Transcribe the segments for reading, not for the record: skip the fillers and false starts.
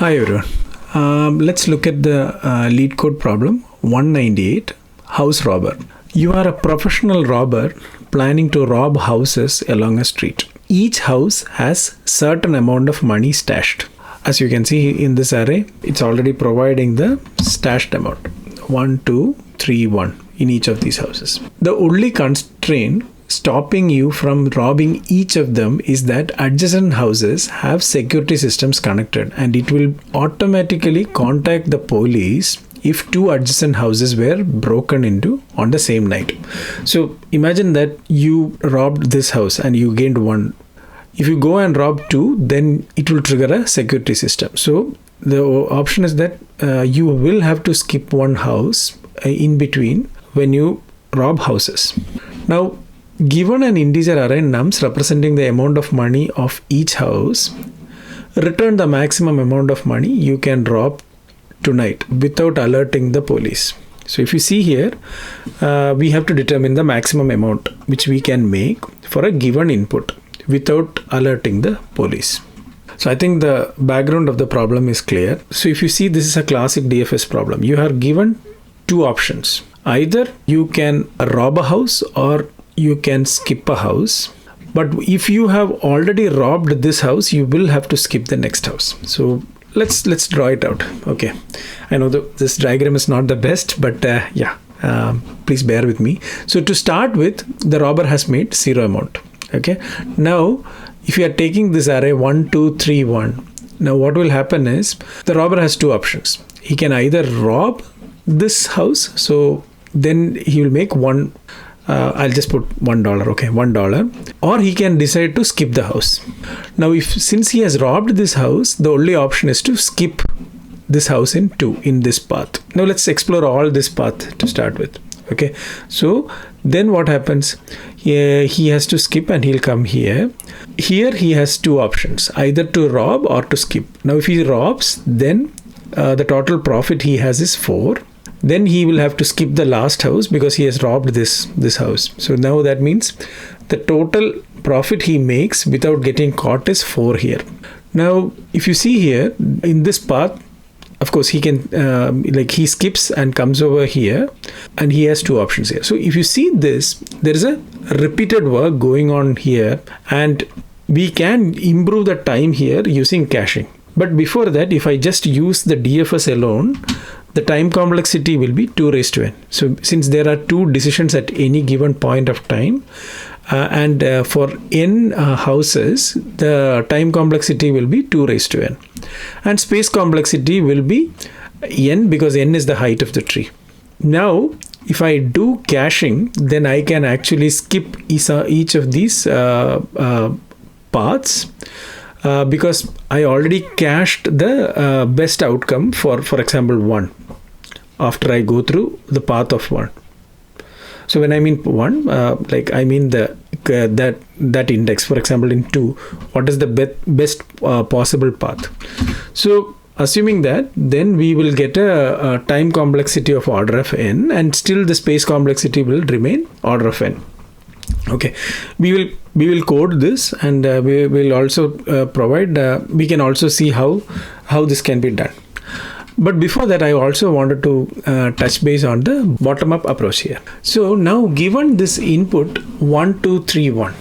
Hi everyone. Let's look at the LeetCode problem 198, house robber. You are a professional robber planning to rob houses along a street. Each house has certain amount of money stashed. As you can see in this array, it's already providing the stashed amount 1, 2, 3, 1 in each of these houses. The only constraint stopping you from robbing each of them is that adjacent houses have security systems connected, and it will automatically contact the police if two adjacent houses were broken into on the same night. So imagine that you robbed this house and you gained 1. If you go and rob 2, then it will trigger a security system. So the option is that you will have to skip one house in between when you rob houses. Now, given an integer array nums representing the amount of money of each house, return the maximum amount of money you can rob tonight without alerting the police. So if you see here, we have to determine the maximum amount which we can make for a given input without alerting the police. So I think the background of the problem is clear. So if you see, this is a classic DFS problem. You are given two options. Either you can rob a house or you can skip a house. But if you have already robbed this house, you will have to skip the next house. So let's draw it out. Okay, I know this diagram is not the best, but please bear with me. So to start with, the robber has made 0 amount. Okay, now if you are taking this array 1, 2, 3, 1, now what will happen is the robber has two options. He can either rob this house, so then he will make one. I'll just put $1, okay, $1, or he can decide to skip the house. Now, since he has robbed this house, the only option is to skip this house in 2 in this path. Now, let's explore all this path to start with. Okay, so then what happens? He has to skip and he'll come here. Here he has two options, either to rob or to skip. Now, if he robs, then the total profit he has is 4. Then he will have to skip the last house because he has robbed this house. So now that means the total profit he makes without getting caught is 4 here. Now, if you see here in this path, of course, he can he skips and comes over here, and he has two options here. So if you see this, there is a repeated work going on here, and we can improve the time here using caching. But before that, if I just use the DFS alone, the time complexity will be 2 raised to n. So since there are 2 decisions at any given point of time, and for n houses, the time complexity will be 2 raised to n. And space complexity will be n because n is the height of the tree. Now, if I do caching, then I can actually skip each of these paths. Because I already cached the best outcome for example 1 after I go through the path of 1. So when I mean 1, I mean that index. For example, in 2, what is the best possible path? So assuming that, then we will get a time complexity of order of n, and still the space complexity will remain order of n. Okay, we will code this, and we will also provide. We can also see how this can be done. But before that, I also wanted to touch base on the bottom-up approach here. So now, given this input 1, 2, 3, 1,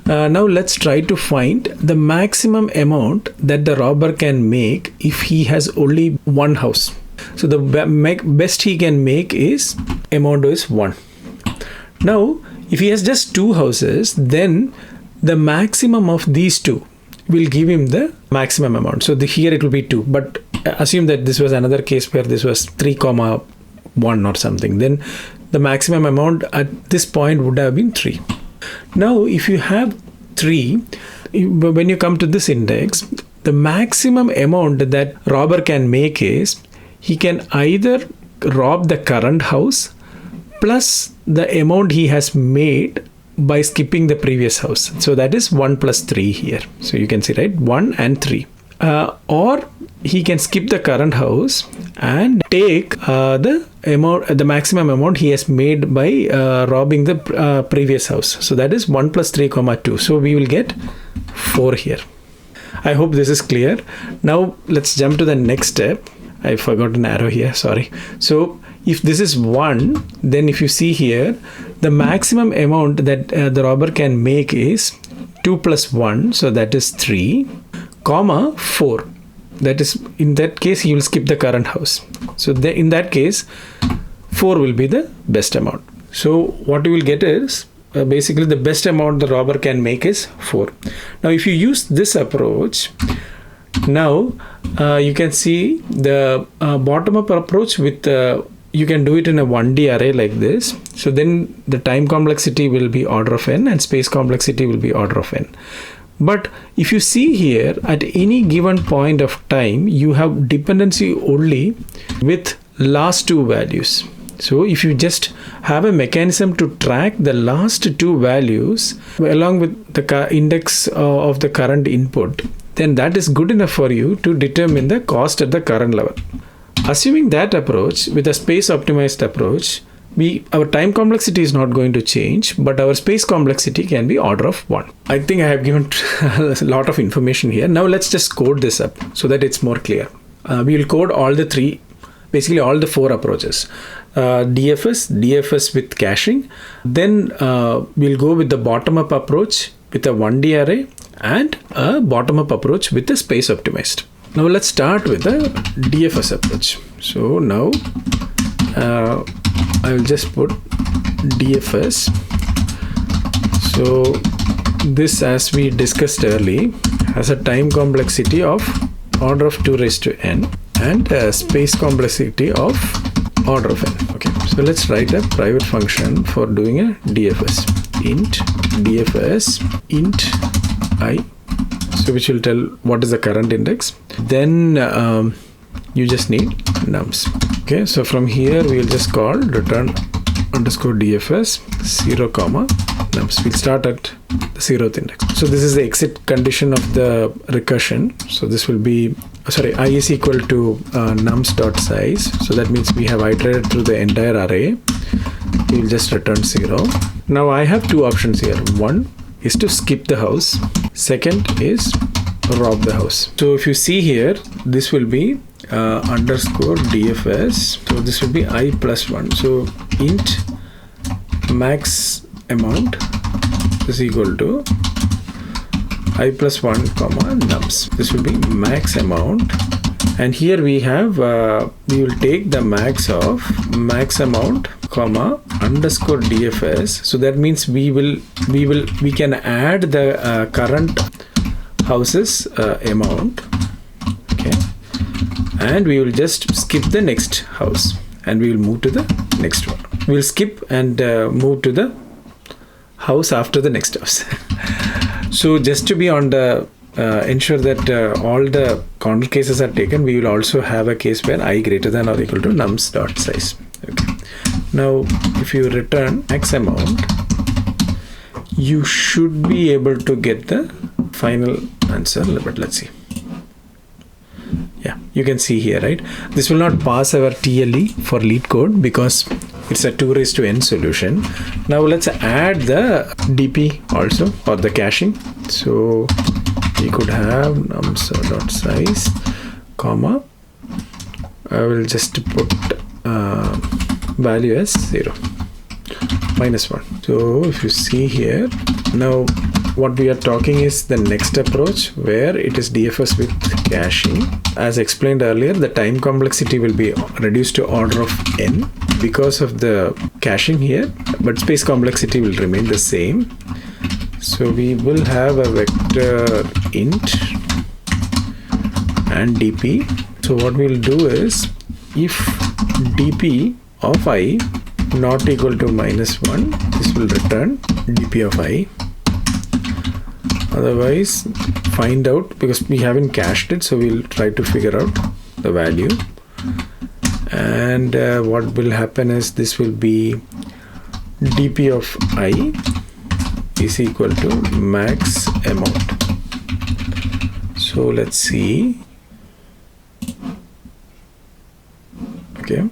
now let's try to find the maximum amount that the robber can make if he has only one house. So the best he can make is amount is 1. Now, if he has just 2 houses, then the maximum of these 2 will give him the maximum amount. So here it will be 2. But assume that this was another case where this was 3,1 or something. Then the maximum amount at this point would have been 3. Now, if you have 3, when you come to this index, the maximum amount that robber can make is he can either rob the current house plus the amount he has made by skipping the previous house. So that is 1 plus 3 here. So you can see, right, 1 and 3. Or he can skip the current house and take the maximum amount he has made by robbing the previous house. So that is 1 plus 3, 2. So we will get 4 here. I hope this is clear. Now let's jump to the next step. I forgot an arrow here, sorry. So if this is 1, then if you see here, the maximum amount that the robber can make is 2 plus 1, so that is 3, comma 4. That is, in that case, he will skip the current house. So in that case, 4 will be the best amount. So what you will get is, basically the best amount the robber can make is 4. Now if you use this approach, now you can see the bottom-up approach with you can do it in a 1D array like this. So then the time complexity will be order of n and space complexity will be order of n. But if you see here, at any given point of time, you have dependency only with last 2 values. So if you just have a mechanism to track the last 2 values along with the index of the current input, then that is good enough for you to determine the cost at the current level. Assuming that approach, with a space optimized approach, our time complexity is not going to change, but our space complexity can be order of 1. I think I have given a lot of information here. Now let's just code this up so that it's more clear. We will code all the 3, basically all the 4 approaches. DFS with caching. Then we'll go with the bottom-up approach with a 1D array and a bottom-up approach with the space optimized. Now let's start with the DFS approach. So now I will just put DFS. So this, as we discussed earlier, has a time complexity of order of 2 raised to n and a space complexity of order of n. Okay, so let's write a private function for doing a DFS. Int DFS int I, so which will tell what is the current index. Then you just need nums. Okay, so from here we will just call return underscore DFS 0 comma nums. We'll start at the 0th index. So this is the exit condition of the recursion. So this will be, sorry, I is equal to nums dot size. So that means we have iterated through the entire array. We will just return 0. Now I have 2 options here. One is to skip the house. Second is rob the house. So if you see here, this will be underscore DFS. So this will be I plus 1. So int max amount is equal to I plus 1 comma nums. This will be max amount. And here we have, we will take the max of max amount comma underscore DFS. So that means we can add the current houses amount. Okay. And we will just skip the next house and we will move to the next one. We will skip and move to the house after the next house. So just to be on the ensure that all the corner cases are taken, we will also have a case where I greater than or equal to nums dot size. Okay. Now if you return max amount, you should be able to get the final answer, but let's see. Yeah, you can see here, right? This will not pass our TLE for LeetCode because it's a 2 raised to n solution. Now let's add the DP also, or the caching. So we could have nums dot size comma, I will just put value as 0 minus 1. So if you see here, now what we are talking is the next approach where it is DFS with caching. As explained earlier, the time complexity will be reduced to order of n because of the caching here, but space complexity will remain the same. So we will have a vector int and dp. So what we'll do is, if dp of I not equal to minus 1, this will return dp of I. Otherwise, find out, because we haven't cached it, so we'll try to figure out the value. And what will happen is, this will be dp of I is equal to max amount. So let's see. Okay.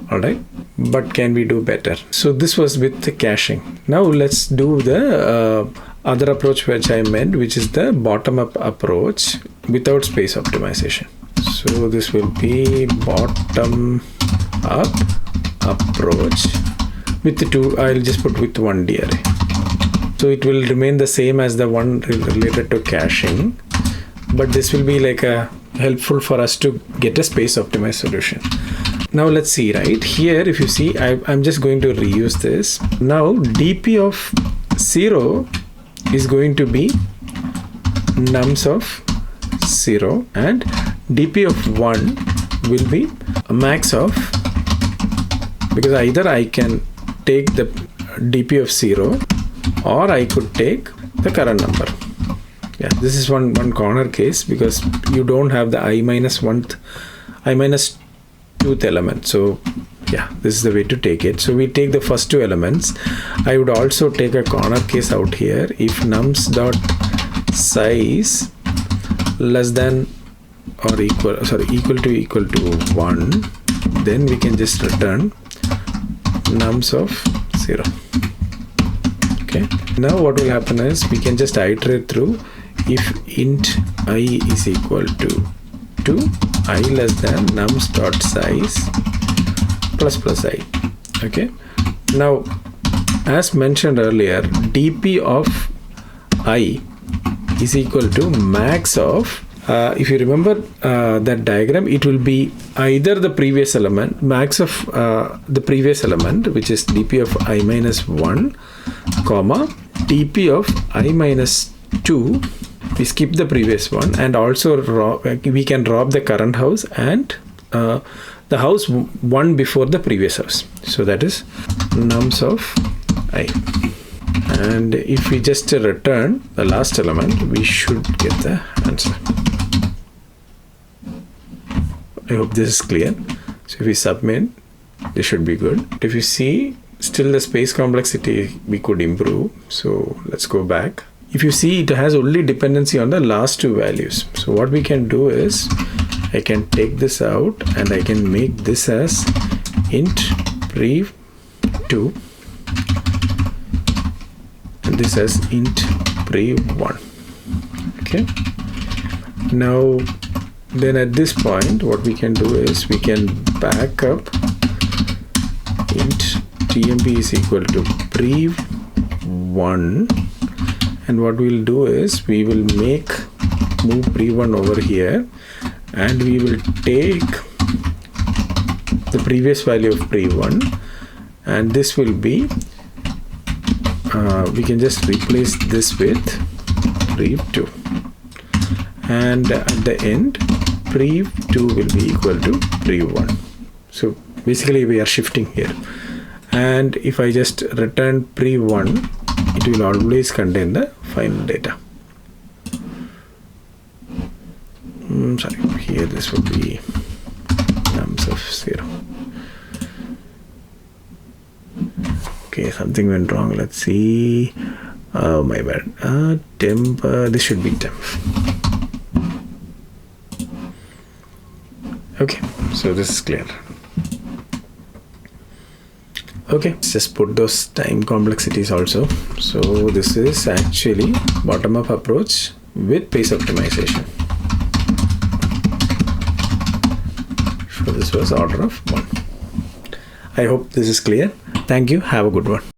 All right, but can we do better? So this was with the caching. Now let's do the other approach which I meant, which is the bottom-up approach without space optimization. So this will be bottom-up approach with the two. I'll just put with one DRA. So it will remain the same as the one related to caching, but this will be like a helpful for us to get a space optimized solution. Now let's see, right here, if you see, I'm just going to reuse this. Now dp of 0 is going to be nums of 0, and dp of 1 will be a max of, because either I can take the dp of 0 or I could take the current number. Yeah, this is one corner case because you don't have the I minus 2th element. So yeah, this is the way to take it. So we take the first two elements. I would also take a corner case out here. If nums dot size less than or equal to 1, then we can just return nums of 0. Okay, now what will happen is we can just iterate through. If int I is equal to 2, I less than nums dot size plus I. Okay, now as mentioned earlier, dp of I is equal to max of, if you remember that diagram, it will be either the previous element, max of the previous element, which is dp of I minus 1, comma dp of I minus 2. We skip the previous one, and also we can rob the current house and the house one before the previous house. So that is nums of I. And if we just return the last element, we should get the answer. I hope this is clear. So if we submit, this should be good. If you see, still the space complexity we could improve. So let's go back. If you see, it has only dependency on the last two values. So what we can do is, I can take this out and I can make this as int prev2 and this as int prev1. Okay. Now, then at this point, what we can do is we can back up int tmp is equal to prev1. And what we'll do is we will move pre1 over here, and we will take the previous value of pre1, and this will be we can just replace this with prev2, and at the end prev2 will be equal to prev1. So basically we are shifting here, and if I just return prev1, it will always contain the final data. Sorry, here this would be nums of 0. Okay, something went wrong. Let's see. Oh, my bad. Temp. This should be temp. Okay, so this is clear. Okay, let's just put those time complexities also. So this is actually bottom-up approach with pace optimization. So this was order of 1. I hope this is clear. Thank you. Have a good one.